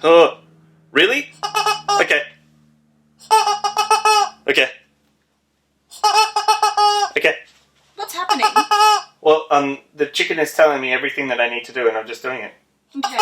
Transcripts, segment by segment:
Oh, really? Okay. Okay. Okay. What's happening? Well, the chicken is telling me everything that I need to do, and I'm just doing it. Okay.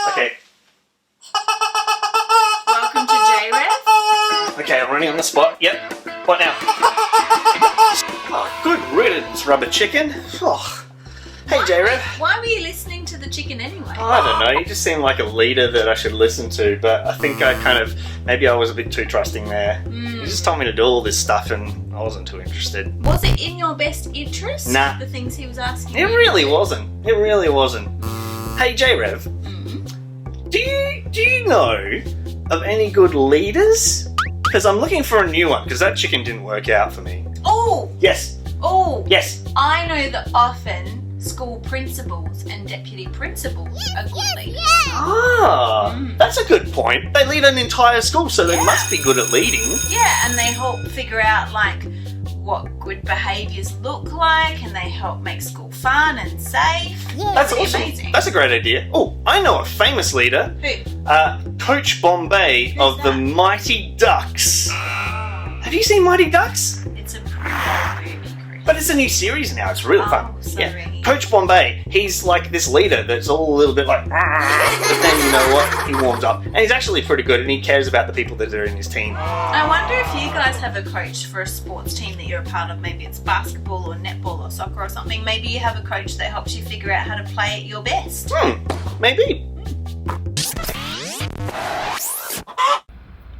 Okay. Welcome to JRev. Okay, I'm running on the spot. Yep. What now? Oh, good riddance, rubber chicken. Oh. Hey, JRev. Why were you listening to the chicken anyway? Oh, I don't know. You just seem like a leader that I should listen to, but I think maybe I was a bit too trusting there. You just told me to do all this stuff, and I wasn't too interested. Was it in your best interest? Nah. The things he was asking It you? really wasn't. It really wasn't. Hey, JRev. Do you know of any good leaders? Because I'm looking for a new one, because that chicken didn't work out for me. Oh! Yes. Oh! Yes. I know that often school principals and deputy principals are good leaders. Ah, that's a good point. They lead an entire school, so they must be good at leading. Yeah, and they help figure out like what good behaviours look like, and they help make school fun and safe. That's Pretty awesome. amazing. That's a great idea. Oh, I know a famous leader. Who? Coach Bombay Who's of the that? Mighty Ducks. Have you seen Mighty Ducks? It's a pretty old movie, Chris. But it's a new series now. It's really fun. Sorry. Yeah. Coach Bombay, he's like this leader that's all a little bit like, but then you know what? He warms up. And he's actually pretty good, and he cares about the people that are in his team. I wonder if you guys have a coach for a sports team that you're a part of. Maybe it's basketball or netball or soccer or something. Maybe you have a coach that helps you figure out how to play at your best. Maybe.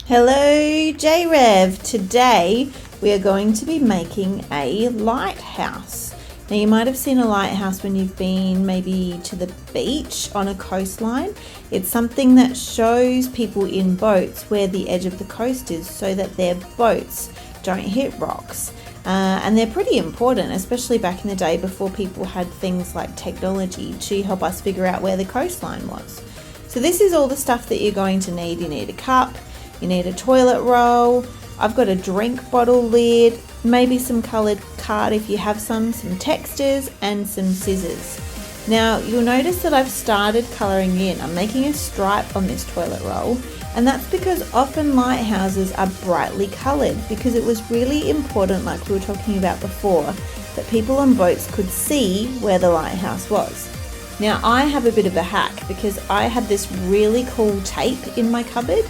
Hello JRev. Today we are going to be making a lighthouse. Now you might have seen a lighthouse when you've been maybe to the beach on a coastline. It's something that shows people in boats where the edge of the coast is so that their boats don't hit rocks. And they're pretty important, especially back in the day before people had things like technology to help us figure out where the coastline was. So this is all the stuff that you're going to need. You need a cup, you need a toilet roll, I've got a drink bottle lid, maybe some coloured card if you have some textures, and some scissors. Now you'll notice that I've started colouring in. I'm making a stripe on this toilet roll, and that's because often lighthouses are brightly coloured, because it was really important, like we were talking about before, that people on boats could see where the lighthouse was. Now I have a bit of a hack, because I had this really cool tape in my cupboard.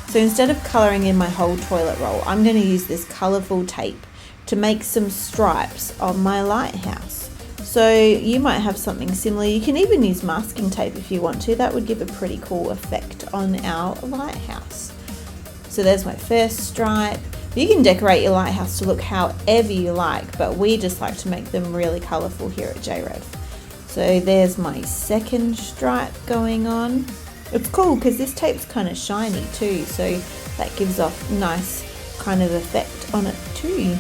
So instead of colouring in my whole toilet roll, I'm going to use this colourful tape to make some stripes on my lighthouse. So you might have something similar. You can even use masking tape if you want to. That would give a pretty cool effect on our lighthouse. So there's my first stripe. You can decorate your lighthouse to look however you like, but we just like to make them really colourful here at JRev. So there's my second stripe going on. It's cool because this tape's kind of shiny too, so that gives off nice kind of effect on it too.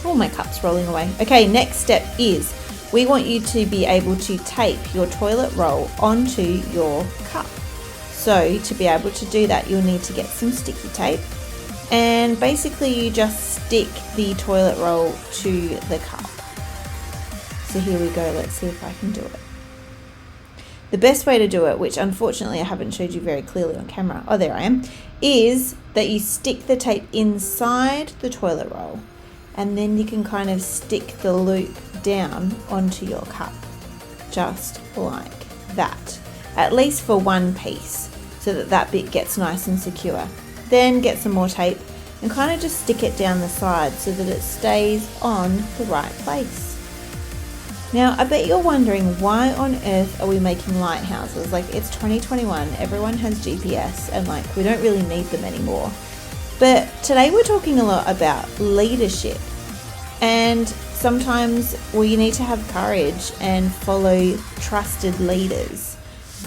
Oh, my cup's rolling away. Okay, next step is we want you to be able to tape your toilet roll onto your cup. So to be able to do that, you'll need to get some sticky tape, and basically you just stick the toilet roll to the cup. So here we go, let's see if I can do it. The best way to do it, which unfortunately I haven't showed you very clearly on camera, oh there I am, is that you stick the tape inside the toilet roll, and then you can kind of stick the loop down onto your cup, just like that, at least for one piece, so that that bit gets nice and secure. Then get some more tape and kind of just stick it down the side so that it stays on the right place. Now, I bet you're wondering, why on earth are we making lighthouses? Like, it's 2021, everyone has GPS, and like, we don't really need them anymore. But today we're talking a lot about leadership, and sometimes we need to have courage and follow trusted leaders.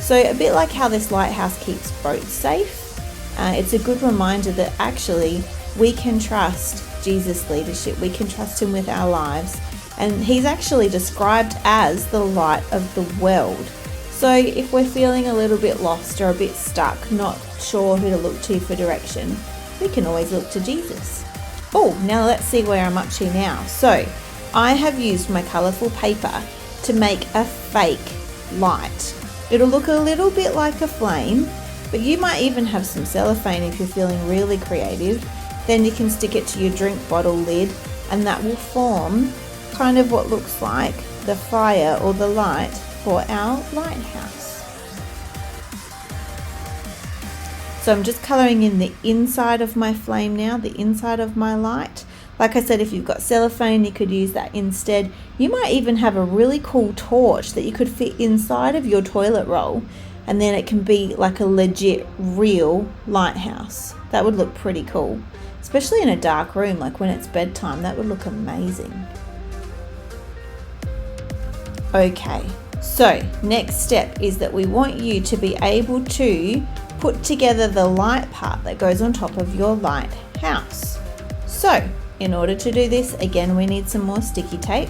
So a bit like how this lighthouse keeps boats safe, it's a good reminder that actually we can trust Jesus' leadership, we can trust him with our lives. And he's actually described as the light of the world. So if we're feeling a little bit lost or a bit stuck, not sure who to look to for direction, we can always look to Jesus. Oh, now let's see where I'm up to now. So I have used my colourful paper to make a fake light. It'll look a little bit like a flame, But you might even have some cellophane if you're feeling really creative. Then you can stick it to your drink bottle lid, and that will form kind of what looks like the fire or the light for our lighthouse. So I'm just colouring in the inside of my flame now, the inside of my light. Like I said, if you've got cellophane, you could use that instead. You might even have a really cool torch that you could fit inside of your toilet roll, and then it can be like a legit, real lighthouse. That would look pretty cool, especially in a dark room, like when it's bedtime. That would look amazing. Okay, so next step is that we want you to be able to put together the light part that goes on top of your lighthouse. So in order to do this, again, we need some more sticky tape,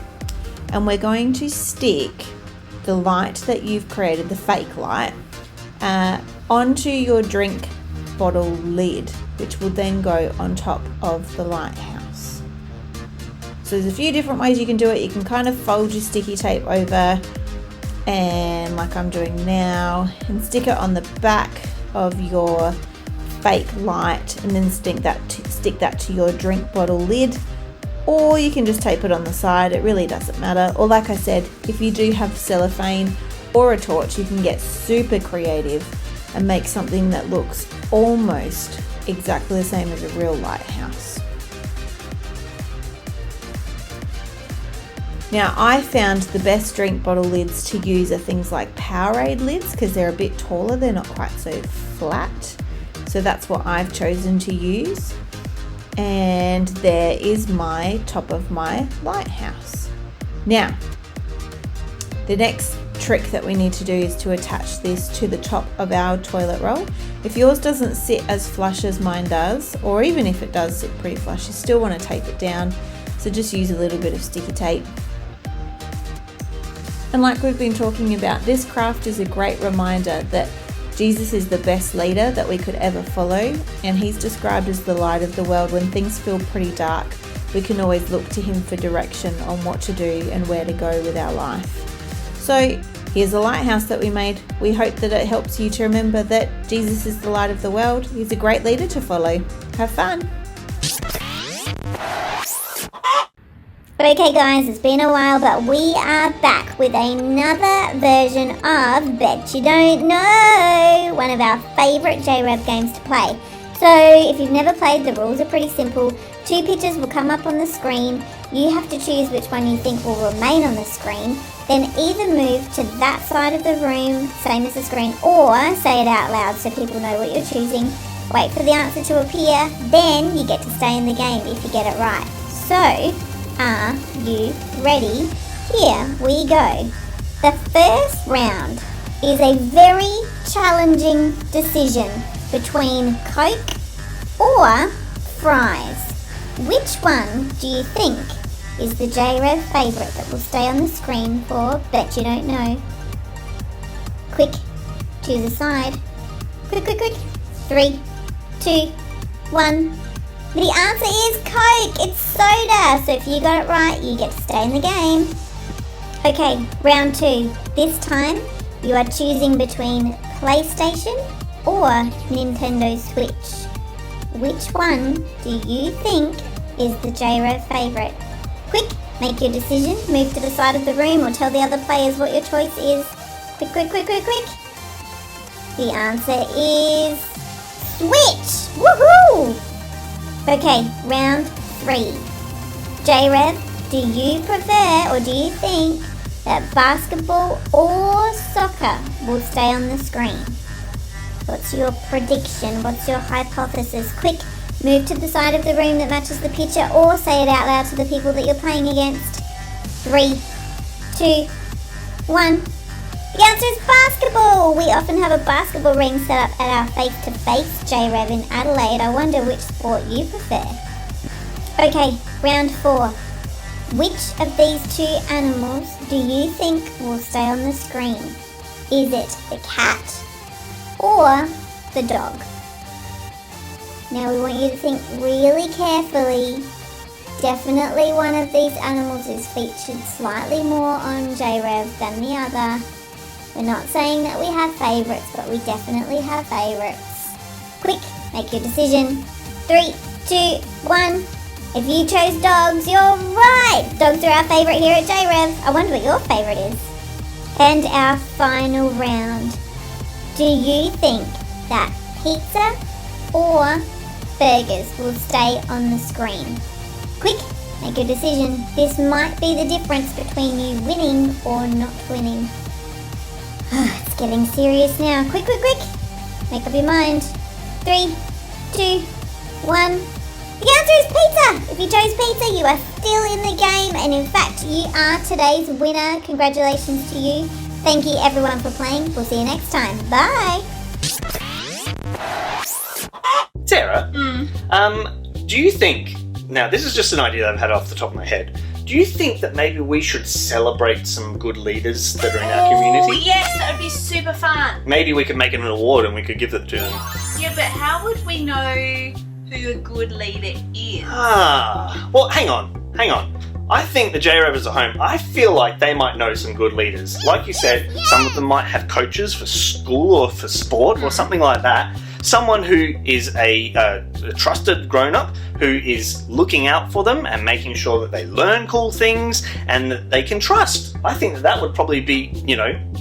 and we're going to stick the light that you've created, the fake light, onto your drink bottle lid, which will then go on top of the lighthouse. So there's a few different ways you can do it. You can kind of fold your sticky tape over, and like I'm doing now, and stick it on the back of your fake light, and then stick that to your drink bottle lid, or you can just tape it on the side. It really doesn't matter. Or like I said, if you do have cellophane or a torch, you can get super creative and make something that looks almost exactly the same as a real lighthouse. Now, I found the best drink bottle lids to use are things like Powerade lids, because they're a bit taller, they're not quite so flat. So that's what I've chosen to use. And there is my top of my lighthouse. Now, the next trick that we need to do is to attach this to the top of our toilet roll. If yours doesn't sit as flush as mine does, or even if it does sit pretty flush, you still want to tape it down. So just use a little bit of sticky tape. And like we've been talking about, this craft is a great reminder that Jesus is the best leader that we could ever follow, and he's described as the light of the world. When things feel pretty dark, we can always look to him for direction on what to do and where to go with our life. So here's a lighthouse that we made. We hope that it helps you to remember that Jesus is the light of the world. He's a great leader to follow. Have fun. Okay guys, it's been a while, but we are back with another version of Bet You Don't Know, one of our favourite JRev games to play. So if you've never played, the rules are pretty simple. 2 pictures will come up on the screen. You have to choose which one you think will remain on the screen. Then either move to that side of the room, same as the screen, or say it out loud so people know what you're choosing. Wait for the answer to appear, then you get to stay in the game if you get it right. So, are you ready? Here we go. The first round is a very challenging decision between Coke or fries. Which one do you think is the JRev favourite that will stay on the screen for Bet You Don't Know? Quick, choose a side. Quick, quick, quick. 3, 2, 1. The answer is Coke. It's soda. So if you got it right, you get to stay in the game. Okay, round 2. This time, you are choosing between PlayStation or Nintendo Switch. Which one do you think is the JRev favourite? Quick, make your decision. Move to the side of the room or tell the other players what your choice is. Quick, quick, quick, quick, quick. The answer is Switch. Woohoo! Okay, round 3. JRev, do you prefer or do you think that basketball or soccer will stay on the screen? What's your prediction? What's your hypothesis? Quick, move to the side of the room that matches the picture or say it out loud to the people that you're playing against. 3, 2, 1. The answer is basketball! We often have a basketball ring set up at our face-to-face JRev in Adelaide. I wonder which sport you prefer. Okay, round 4. Which of these 2 animals do you think will stay on the screen? Is it the cat or the dog? Now we want you to think really carefully. Definitely one of these animals is featured slightly more on JRev than the other. We're not saying that we have favourites, but we definitely have favourites. Quick, make your decision. 3, 2, 1. If you chose dogs, you're right! Dogs are our favourite here at JRev. I wonder what your favourite is. And our final round. Do you think that pizza or burgers will stay on the screen? Quick, make your decision. This might be the difference between you winning or not winning. It's getting serious now. Quick, quick, quick. Make up your mind. 3, 2, 1. The answer is pizza! If you chose pizza, you are still in the game, and in fact, you are today's winner. Congratulations to you. Thank you everyone for playing. We'll see you next time. Bye! Sarah, do you think, now this is just an idea that I've had off the top of my head, do you think that maybe we should celebrate some good leaders that are in our Oh, community? yes, that would be super fun. Maybe we could make it an award and we could give it to them. Yeah, but how would we know who a good leader is? Well, hang on. I think the JRev is a home. I feel like they might know some good leaders. Like you said, some of them might have coaches for school or for sport or something like that. Someone who is a trusted grown-up who is looking out for them and making sure that they learn cool things and that they can trust. I think that would probably be,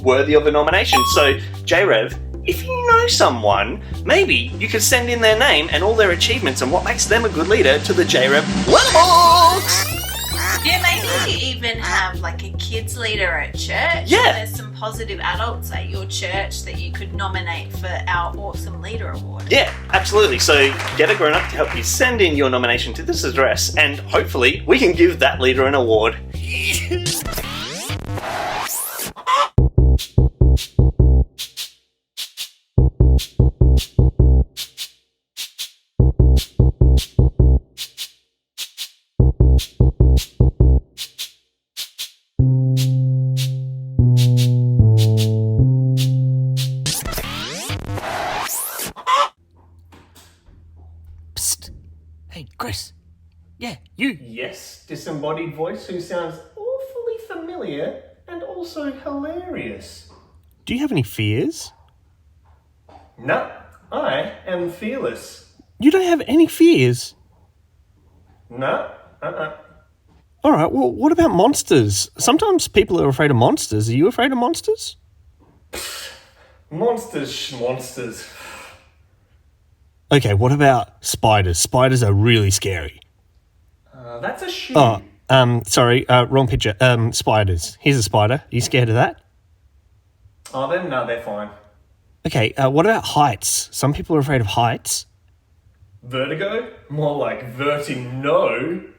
worthy of a nomination. So, JRev, if you know someone, maybe you could send in their name and all their achievements and what makes them a good leader to the JRev Letterbox! Yeah, maybe you even have like a kids leader at church. Yeah. There's some positive adults at your church that you could nominate for our Awesome Leader Award. Yeah, absolutely. So get a grown-up to help you send in your nomination to this address and hopefully we can give that leader an award. Hey, Chris. Yeah, you. Yes, disembodied voice who sounds awfully familiar and also hilarious. Do you have any fears? No, I am fearless. You don't have any fears? No, Alright, well, what about monsters? Sometimes people are afraid of monsters. Are you afraid of monsters? Monsters. Okay, what about spiders? Spiders are really scary. That's a shoe. Sorry, wrong picture. Spiders. Here's a spider. Are you scared of that? Oh, then no, they're fine. Okay, what about heights? Some people are afraid of heights. Vertigo? More like verti-no.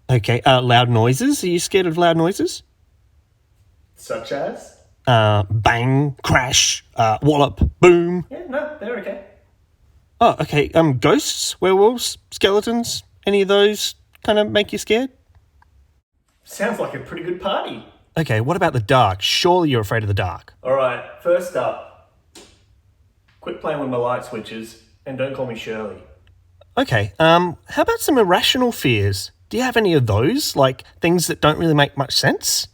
Okay, loud noises. Are you scared of loud noises? Such as? Bang, crash, wallop, boom. Yeah, no, they're okay. Oh, okay, ghosts, werewolves, skeletons, any of those kind of make you scared? Sounds like a pretty good party. Okay, what about the dark? Surely you're afraid of the dark. Alright, first up. Quit playing with my light switches and don't call me Shirley. Okay, how about some irrational fears? Do you have any of those? Like, things that don't really make much sense?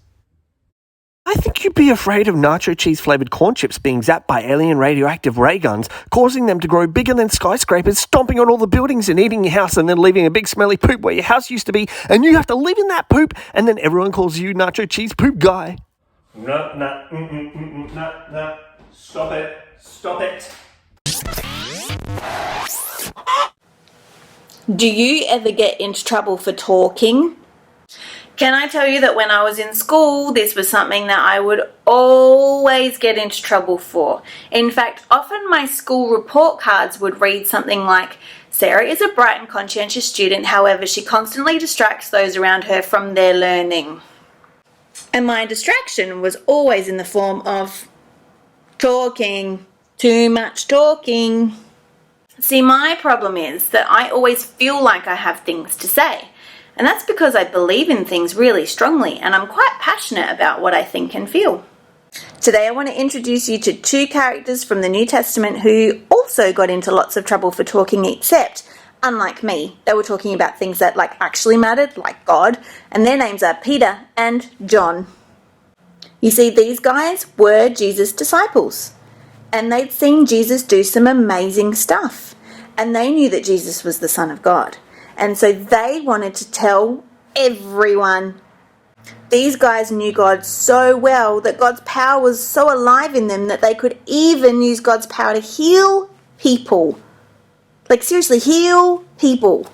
I think you'd be afraid of nacho cheese flavoured corn chips being zapped by alien radioactive ray guns, causing them to grow bigger than skyscrapers, stomping on all the buildings and eating your house and then leaving a big smelly poop where your house used to be, and you have to live in that poop, and then everyone calls you nacho cheese poop guy. No. Stop it. Do you ever get into trouble for talking? Can I tell you that when I was in school, this was something that I would always get into trouble for. In fact, often my school report cards would read something like, Sarah is a bright and conscientious student, however, she constantly distracts those around her from their learning. And my distraction was always in the form of talking, too much talking. See, my problem is that I always feel like I have things to say. And that's because I believe in things really strongly and I'm quite passionate about what I think and feel. Today I want to introduce you to two characters from the New Testament who also got into lots of trouble for talking, except, unlike me, they were talking about things that actually mattered, like God, and their names are Peter and John. You see, these guys were Jesus' disciples, and they'd seen Jesus do some amazing stuff, and they knew that Jesus was the Son of God, and so they wanted to tell everyone. These guys knew God so well that God's power was so alive in them that they could even use God's power to heal people. Like, seriously, heal people.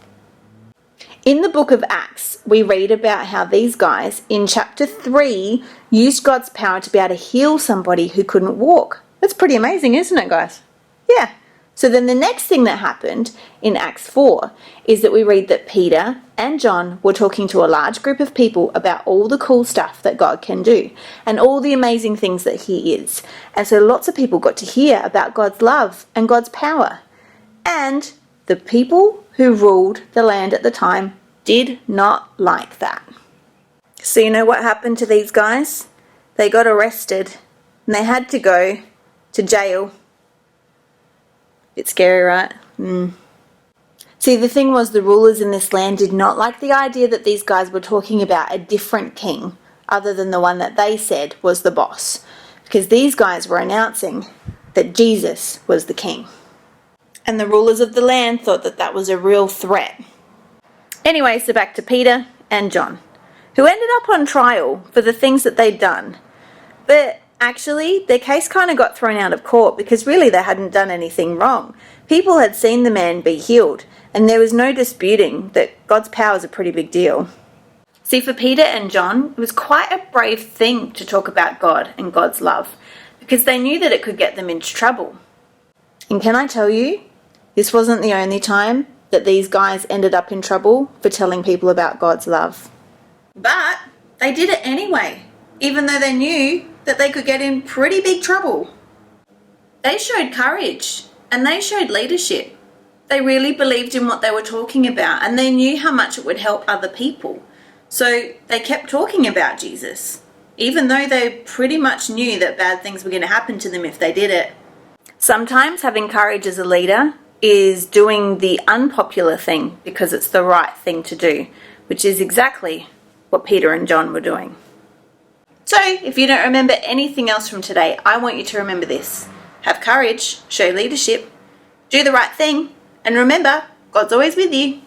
In the book of Acts, we read about how these guys, in chapter 3, used God's power to be able to heal somebody who couldn't walk. That's pretty amazing, isn't it, guys? Yeah. So then the next thing that happened in Acts 4 is that we read that Peter and John were talking to a large group of people about all the cool stuff that God can do and all the amazing things that He is. And so lots of people got to hear about God's love and God's power. And the people who ruled the land at the time did not like that. So you know what happened to these guys? They got arrested and they had to go to jail. Bit scary, right? See, the thing was, the rulers in this land did not like the idea that these guys were talking about a different king other than the one that they said was the boss, because these guys were announcing that Jesus was the king. And the rulers of the land thought that that was a real threat. Anyway, so back to Peter and John, who ended up on trial for the things that they'd done. But actually, their case kind of got thrown out of court because really they hadn't done anything wrong. People had seen the man be healed, and there was no disputing that God's power is a pretty big deal. See, for Peter and John, it was quite a brave thing to talk about God and God's love, because they knew that it could get them into trouble. And can I tell you, this wasn't the only time that these guys ended up in trouble for telling people about God's love. But they did it anyway, even though they knew that they could get in pretty big trouble. They showed courage and they showed leadership. They really believed in what they were talking about, and they knew how much it would help other people. So they kept talking about Jesus, even though they pretty much knew that bad things were going to happen to them if they did it. Sometimes having courage as a leader is doing the unpopular thing because it's the right thing to do, which is exactly what Peter and John were doing. So, if you don't remember anything else from today, I want you to remember this. Have courage, show leadership, do the right thing, and remember, God's always with you.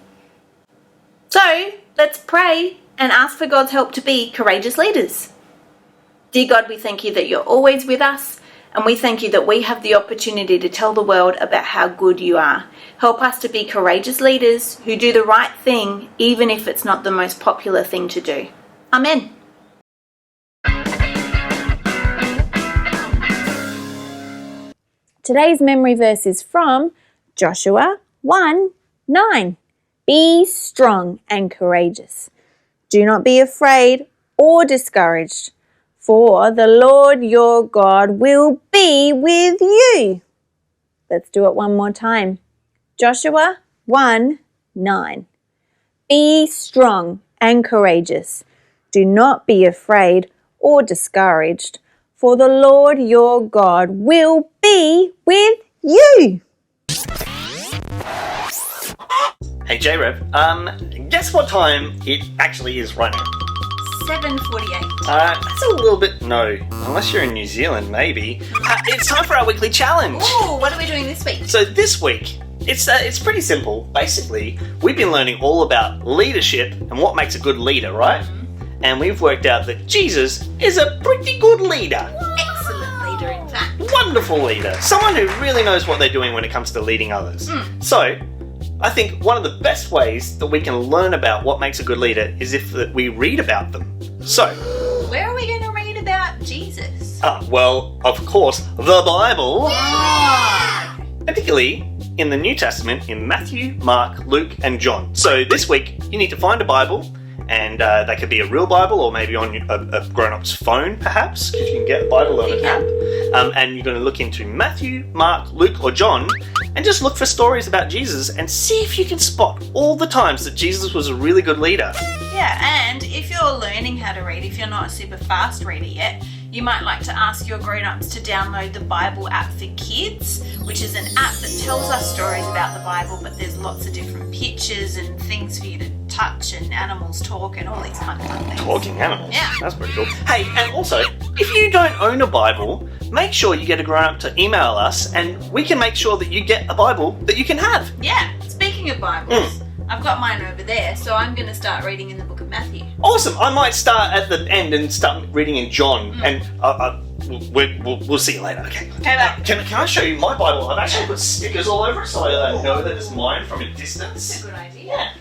So, let's pray and ask for God's help to be courageous leaders. Dear God, we thank you that you're always with us, and we thank you that we have the opportunity to tell the world about how good you are. Help us to be courageous leaders who do the right thing, even if it's not the most popular thing to do. Amen. Today's memory verse is from Joshua 1:9. Be strong and courageous. Do not be afraid or discouraged, for the Lord your God will be with you. Let's do it one more time. Joshua 1:9. Be strong and courageous. Do not be afraid or discouraged, for the Lord your God will be with you. Hey JRev, guess what time it actually is right now? 7:48. That's a little bit, no, unless you're in New Zealand, maybe. It's time for our weekly challenge. Ooh, what are we doing this week? So this week, it's pretty simple. Basically, we've been learning all about leadership and what makes a good leader, right? And we've worked out that Jesus is a pretty good leader. Excellent leader, in fact. Wonderful leader. Someone who really knows what they're doing when it comes to leading others. So, I think one of the best ways that we can learn about what makes a good leader is if we read about them. So, Where are we going to read about Jesus? well, of course, the Bible. Yeah! Particularly in the New Testament in Matthew, Mark, Luke, and John. So this week, you need to find a Bible, and that could be a real Bible or maybe on a grown-up's phone, perhaps, if you can get a Bible on an app. And you're going to look into Matthew, Mark, Luke, or John, and just look for stories about Jesus and see if you can spot all the times that Jesus was a really good leader. Yeah, and if you're learning how to read, if you're not a super fast reader yet, you might like to ask your grown-ups to download the Bible app for kids, which is an app that tells us stories about the Bible, but there's lots of different pictures and things for you to touch, and animals talk and all these kind of fun things. Talking animals? Yeah. That's pretty cool. Hey, and also, if you don't own a Bible, make sure you get a grown-up to email us and we can make sure that you get a Bible that you can have. Yeah, speaking of Bibles, I've got mine over there, so I'm going to start reading in the book of Matthew. Awesome. I might start at the end and start reading in John, and we'll see you later. Okay. Can I show you my Bible? I've actually put stickers all over it so I know that it's mine from a distance. That's a good idea. Yeah.